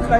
ये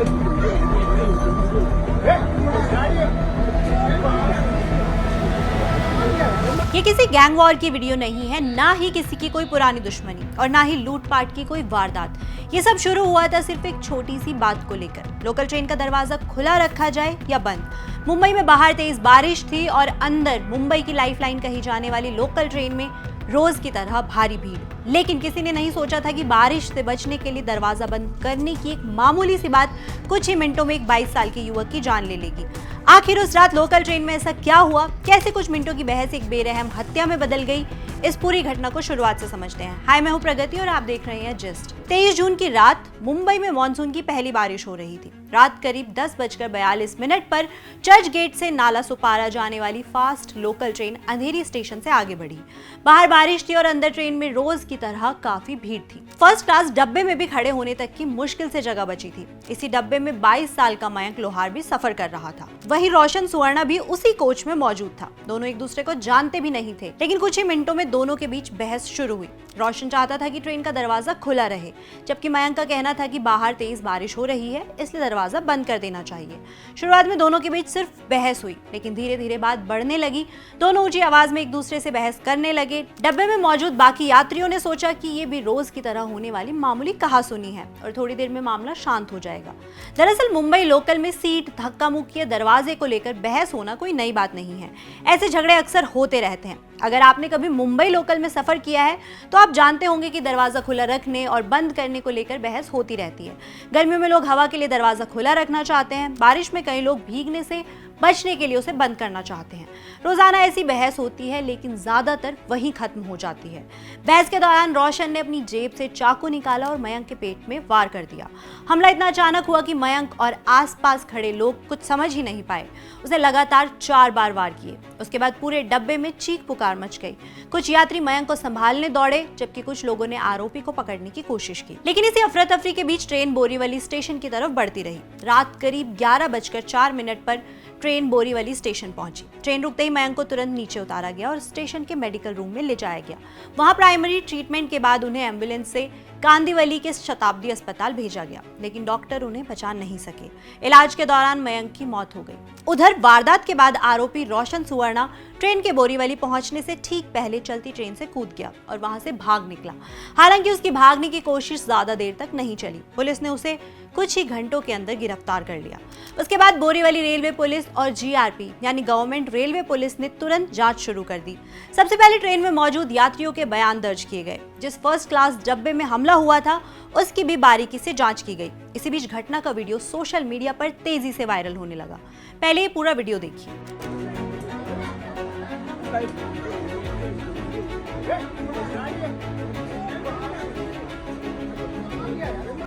किसी gang war की वीडियो नहीं है, ना ही किसी की कोई पुरानी दुश्मनी और ना ही लूटपाट की कोई वारदात। ये सब शुरू हुआ था सिर्फ एक छोटी सी बात को लेकर, लोकल ट्रेन का दरवाजा खुला रखा जाए या बंद। मुंबई में बाहर तेज बारिश थी और अंदर मुंबई की लाइफलाइन कही जाने वाली लोकल ट्रेन में रोज की तरह भारी भीड़। लेकिन किसी ने नहीं सोचा था कि बारिश से बचने के लिए दरवाजा बंद करने की एक मामूली सी बात कुछ ही मिनटों में एक 22 साल के युवक की जान ले लेगी। आखिर उस रात लोकल ट्रेन में ऐसा क्या हुआ, कैसे कुछ मिनटों की बहस एक बेरहम हत्या में बदल गई, इस पूरी घटना को शुरुआत से समझते हैं। हाय, मैं हूं प्रगति और आप देख रहे हैं जस्ट। 23 जून की रात मुंबई में मॉनसून की पहली बारिश हो रही थी। रात करीब 10:42 पर चर्च गेट से नाला सुपारा जाने वाली फास्ट लोकल ट्रेन अंधेरी स्टेशन से आगे बढ़ी। बाहर बारिश थी और अंदर ट्रेन में रोज की तरह काफी भीड़ थी। फर्स्ट क्लास डब्बे में भी खड़े होने तक की मुश्किल से जगह बची थी। इसी डब्बे में 22 साल का मयंक लोहार भी सफर कर रहा था। वहीं रोशन सुवर्णा भी उसी कोच में मौजूद था। दोनों एक दूसरे को जानते भी नहीं थे, लेकिन कुछ ही मिनटों में दोनों के बीच बहस शुरू हुई। रोशन चाहता था कि ट्रेन का दरवाजा खुला रहे, जबकि मयंक का कहना था कि बाहर तेज बारिश हो रही है, इसलिए दरवाजा बंद कर देना चाहिए। शुरुआत में दोनों के बीच सिर्फ बहस हुई, लेकिन धीरे धीरे बात बढ़ने लगी। दोनों ऊंची आवाज में एक दूसरे से बहस करने लगे। डब्बे में मौजूद बाकी यात्रियों ने सोचा कि ये भी रोज की तरह होने वाली मामूली कहासुनी है और थोड़ी देर में मामला शांत हो जाएगा। दरअसल मुंबई लोकल में सीट, धक्का मुक्की या दरवाजे को लेकर बहस होना कोई नई बात नहीं है। ऐसे झगड़े अक्सर होते रहते हैं। अगर आपने कभी मुंबई लोकल में सफर किया है तो आप जानते होंगे कि दरवाजा खुला रखने और बंद करने को लेकर बहस होती रहती है। गर्मियों में लोग हवा के लिए दरवाजा खुला रखना चाहते हैं, बारिश में कई लोग भीगने से बचने के लिए उसे बंद करना चाहते हैं। रोजाना ऐसी बहस होती है, लेकिन ज्यादातर वहीं खत्म हो जाती है। बहस के दौरान रोशन ने अपनी जेब से चाकू निकाला और मयंक के पेट में वार कर दिया। हमला इतना अचानक हुआ कि मयंक और आसपास खड़े लोग कुछ समझ ही नहीं पाए। उसने लगातार 4 बार वार किए। उसके बाद पूरे डब्बे में चीख पुकार मच गई। कुछ यात्री मयंक को संभालने दौड़े, जबकि कुछ लोगों ने आरोपी को पकड़ने की कोशिश की। लेकिन इसी अफरा तफरी के बीच ट्रेन बोरीवली स्टेशन की तरफ बढ़ती रही। रात करीब 11:04 पर ट्रेन बोरीवली स्टेशन पहुंची। ट्रेन रुकते ही मयंक को तुरंत नीचे उतारा गया और स्टेशन के मेडिकल रूम में ले जाया गया। वहां प्राइमरी ट्रीटमेंट के बाद उन्हें एम्बुलेंस से कांदिवली के शताब्दी अस्पताल भेजा गया, लेकिन डॉक्टर उन्हें बचा नहीं सके। इलाज के दौरान मयंक की मौत हो गई। उधर वारदात के बाद आरोपी रोशन सुवर्णा ट्रेन के बोरीवली पहुंचने से ठीक पहले चलती ट्रेन से कूद गया और वहां से भाग निकला। हालांकि उसकी भागने की कोशिश ज्यादा देर तक नहीं चली। पुलिस ने उसे कुछ ही घंटों के अंदर गिरफ्तार कर लिया। उसके बाद बोरीवली रेलवे पुलिस और जीआरपी यानी गवर्नमेंट रेलवे पुलिस ने तुरंत जांच शुरू कर दी। सबसे पहले ट्रेन में मौजूद यात्रियों के बयान दर्ज किए गए। जिस फर्स्ट क्लास डब्बे में हमला हुआ था उसकी भी बारीकी से जांच की गई। इसी बीच घटना का वीडियो सोशल मीडिया पर तेजी से वायरल होने लगा। पहले ये पूरा वीडियो देखिए।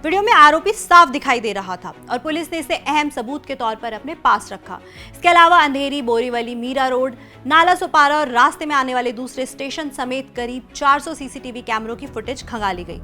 वीडियो में आरोपी साफ दिखाई दे रहा था और पुलिस ने इसे अहम सबूत के तौर पर अपने पास रखा। इसके अलावा अंधेरी, बोरीवली, मीरा रोड, नाला सुपारा और रास्ते में आने वाले दूसरे स्टेशन समेत करीब 400 सीसीटीवी कैमरों की फुटेज खंगाली गई।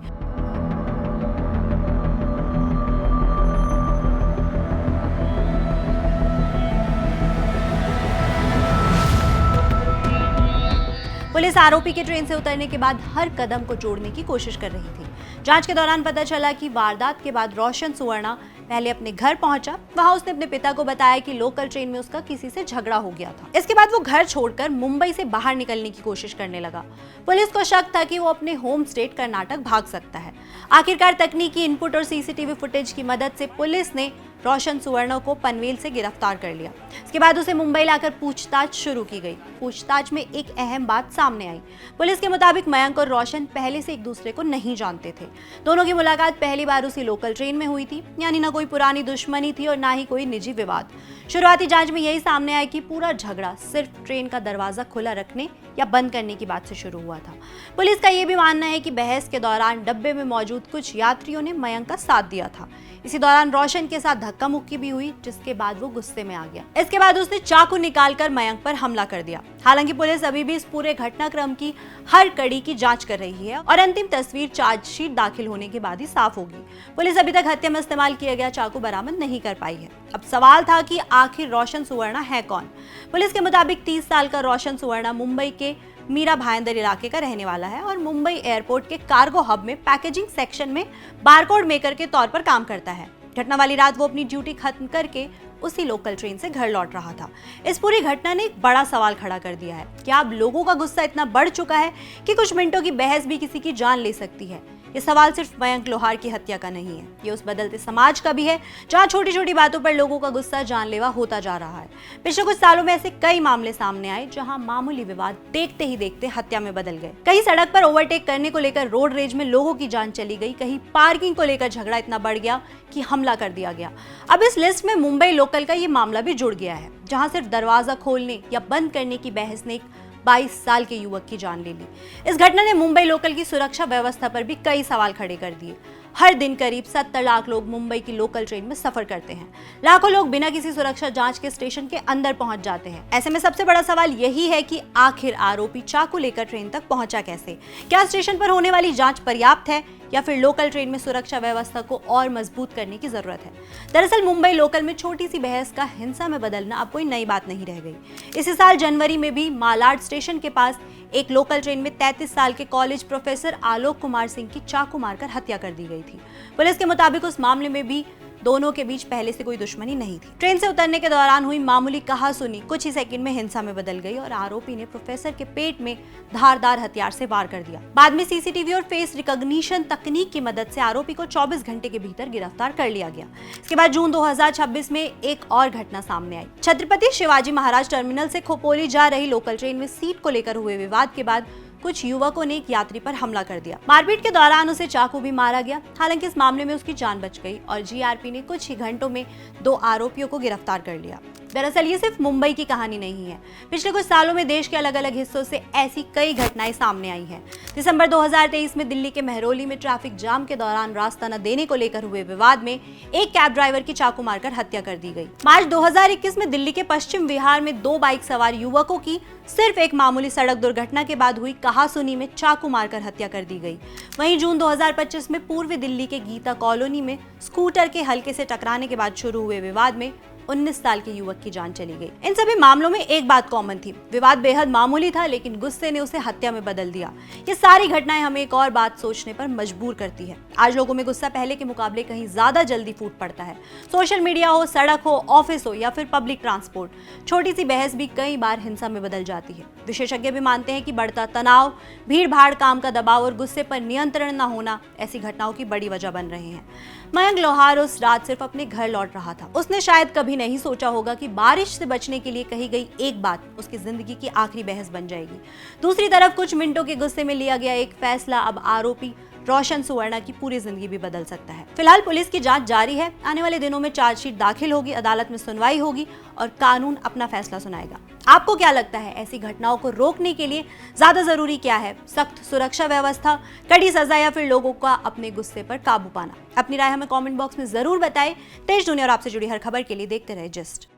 पुलिस आरोपी के ट्रेन से उतरने के बाद हर कदम को जोड़ने की कोशिश कर रही थी। जांच के दौरान पता चला कि वारदात के बाद रोशन सुवर्णा पहले अपने घर पहुंचा। वहां उसने अपने पिता को बताया कि लोकल ट्रेन में उसका किसी से झगड़ा हो गया था। इसके बाद वो घर छोड़कर मुंबई से बाहर निकलने की कोशिश करने लगा। पुलिस को शक था कि वो अपने होम स्टेट कर्नाटक भाग सकता है। आखिरकार तकनीकी इनपुट और सीसीटीवी फुटेज की मदद से पुलिस ने रोशन सुवर्णा को पनवेल से गिरफ्तार कर लिया। इसके बाद उसे मुंबई लाकर पूछताछ शुरू की गई। पूछताछ में एक अहम बात सामने आई। पुलिस के मुताबिक मयंक और रोशन पहले से एक दूसरे को नहीं जानते थे। दोनों की मुलाकात पहली बार उसी लोकल ट्रेन में हुई थी, यानी ना कोई पुरानी दुश्मनी थी और ना ही कोई निजी विवाद। शुरुआती जांच में यही सामने आया कि पूरा झगड़ा सिर्फ ट्रेन का दरवाजा खुला रखने या बंद करने की बात से शुरू हुआ था। पुलिस का यह भी मानना है कि बहस के दौरान डब्बे में मौजूद कुछ यात्रियों ने मयंक का साथ दिया था। इसी दौरान रोशन के साथ धक्का मुक्की भी हुई, जिसके बाद वो गुस्से में आ गया। इसके बाद उसने चाकू निकालकर मयंक पर हमला कर दिया। हालांकि पुलिस अभी भी इस पूरे घटनाक्रम की हर कड़ी की जांच कर रही है और अंतिम तस्वीर चार्जशीट दाखिल होने के बाद ही साफ होगी। पुलिस अभी तक हत्या में इस्तेमाल किया गया चाकू बरामद नहीं कर पाई है। अब सवाल था कि आखिर रोशन सुवर्णा है कौन। पुलिस के मुताबिक 30 साल का रोशन सुवर्णा मुंबई के मीरा भाईंदर इलाके का रहने वाला है और मुंबई एयरपोर्ट के कार्गो हब में पैकेजिंग सेक्शन में बारकोड मेकर के तौर पर काम करता है। घटना वाली रात वो अपनी ड्यूटी खत्म करके उसी लोकल ट्रेन से घर लौट रहा था। इस पूरी घटना ने एक बड़ा सवाल खड़ा कर दिया है। क्या अब लोगों का गुस्सा इतना बढ़ चुका है कि कुछ मिनटों की बहस भी किसी की जान ले सकती है? ये सवाल सिर्फ मयंक लोहार की हत्या का नहीं है, ये उस बदलते समाज का भी है जहाँ छोटी छोटी बातों पर लोगों का गुस्सा जानलेवा होता जा रहा है। पिछले कुछ सालों में ऐसे कई मामले सामने आए जहाँ मामूली विवाद देखते ही देखते हत्या में बदल गए। कहीं सड़क पर ओवरटेक करने को लेकर रोड रेज में लोगों की जान चली गई, कहीं पार्किंग को लेकर झगड़ा इतना बढ़ गया कि हमला कर दिया गया। अब इस लिस्ट में मुंबई लोकल का ये मामला भी जुड़ गया है, जहाँ सिर्फ दरवाजा खोलने या बंद करने की बहस ने 22 साल के युवक की जान ले ली। इस घटना ने मुंबई लोकल की सुरक्षा व्यवस्था पर भी कई सवाल खड़े कर दिए। हर दिन करीब 70 लाख लोग मुंबई की लोकल ट्रेन में सफर करते हैं। लाखों लोग बिना किसी सुरक्षा जांच के स्टेशन के अंदर पहुंच जाते हैं। ऐसे में सबसे बड़ा सवाल यही है कि आखिर आरोपी चाकू लेकर ट्रेन तक पहुंचा कैसे? क्या स्टेशन पर होने वाली जांच पर्याप्त है या फिर लोकल ट्रेन में सुरक्षा व्यवस्था को और मजबूत करने की जरूरत है? दरअसल मुंबई लोकल में छोटी सी बहस का हिंसा में बदलना अब कोई नई बात नहीं रह गई। इसी साल जनवरी में भी मालाड स्टेशन के पास एक लोकल ट्रेन में 33 साल के कॉलेज प्रोफेसर आलोक कुमार सिंह की चाकू मारकर हत्या कर दी गई थी। पुलिस के मुताबिक उस मामले में भी दोनों के बीच पहले से कोई दुश्मनी नहीं थी। ट्रेन से उतरने के दौरान हुई मामूली कहासुनी कुछ ही सेकंड में हिंसा में बदल गई और आरोपी ने प्रोफेसर के पेट में धारदार हथियार से वार कर दिया। बाद में सीसीटीवी और फेस रिकॉग्निशन तकनीक की मदद से आरोपी को 24 घंटे के भीतर गिरफ्तार कर लिया गया। इसके बाद जून 2026 में एक और घटना सामने आई। छत्रपति शिवाजी महाराज टर्मिनल से खोपोली जा रही लोकल ट्रेन में सीट को लेकर हुए विवाद के बाद कुछ युवकों ने एक यात्री पर हमला कर दिया। मारपीट के दौरान उसे चाकू भी मारा गया। हालांकि इस मामले में उसकी जान बच गई और जीआरपी ने कुछ ही घंटों में 2 आरोपियों को गिरफ्तार कर लिया। दरअसल ये सिर्फ मुंबई की कहानी नहीं है। पिछले कुछ सालों में देश के अलग अलग हिस्सों से ऐसी कई घटनाएं सामने आई हैं। दिसंबर 2023 में दिल्ली के मेहरौली में ट्रैफिक जाम के दौरान रास्ता न देने को लेकर हुए विवाद में एक कैब ड्राइवर की चाकू मारकर हत्या कर दी गई। मार्च 2021 में दिल्ली के पश्चिम विहार में 2 बाइक सवार युवकों की सिर्फ एक मामूली सड़क दुर्घटना के बाद हुई कहासुनी में चाकू मारकर हत्या कर दी गई। वहीं जून 2025 में पूर्वी दिल्ली के गीता कॉलोनी में स्कूटर के हल्के से टकराने के बाद शुरू हुए विवाद में 19 साल के युवक की जान चली गई। इन सभी मामलों में एक बात कॉमन थी, विवाद बेहद मामूली था लेकिन गुस्से ने उसे हत्या में बदल दिया। ये सारी घटनाएं हमें एक और बात सोचने पर मजबूर करती है। आज लोगों में गुस्सा पहले के मुकाबले कहीं ज्यादा जल्दी फूट पड़ता है। सोशल मीडिया हो, सड़क हो, ऑफिस हो या फिर पब्लिक ट्रांसपोर्ट, छोटी सी बहस भी कई बार हिंसा में बदल जाती है। विशेषज्ञ भी मानते हैं कि बढ़ता तनाव, भीड़ भाड़, काम का दबाव और गुस्से पर नियंत्रण न होना ऐसी घटनाओं की बड़ी वजह बन रहे हैं। मयंक लोहार उस रात सिर्फ अपने घर लौट रहा था। उसने शायद कभी नहीं सोचा होगा कि बारिश से बचने के लिए कही गई एक बात उसकी जिंदगी की आखिरी बहस बन जाएगी। दूसरी तरफ कुछ मिनटों के गुस्से में लिया गया एक फैसला अब आरोपी रोशन सुवर्णा की पूरी जिंदगी भी बदल सकता है। फिलहाल पुलिस की जांच जारी है। आने वाले दिनों में चार्जशीट दाखिल होगी, अदालत में सुनवाई होगी और कानून अपना फैसला सुनाएगा। आपको क्या लगता है, ऐसी घटनाओं को रोकने के लिए ज्यादा जरूरी क्या है? सख्त सुरक्षा व्यवस्था, कड़ी सजा या फिर लोगों का अपने गुस्से पर काबू पाना? अपनी राय हमें कमेंट बॉक्स में जरूर बताएं। तेज दुनिया और आपसे जुड़ी हर खबर के लिए देखते रहे जिस्ट।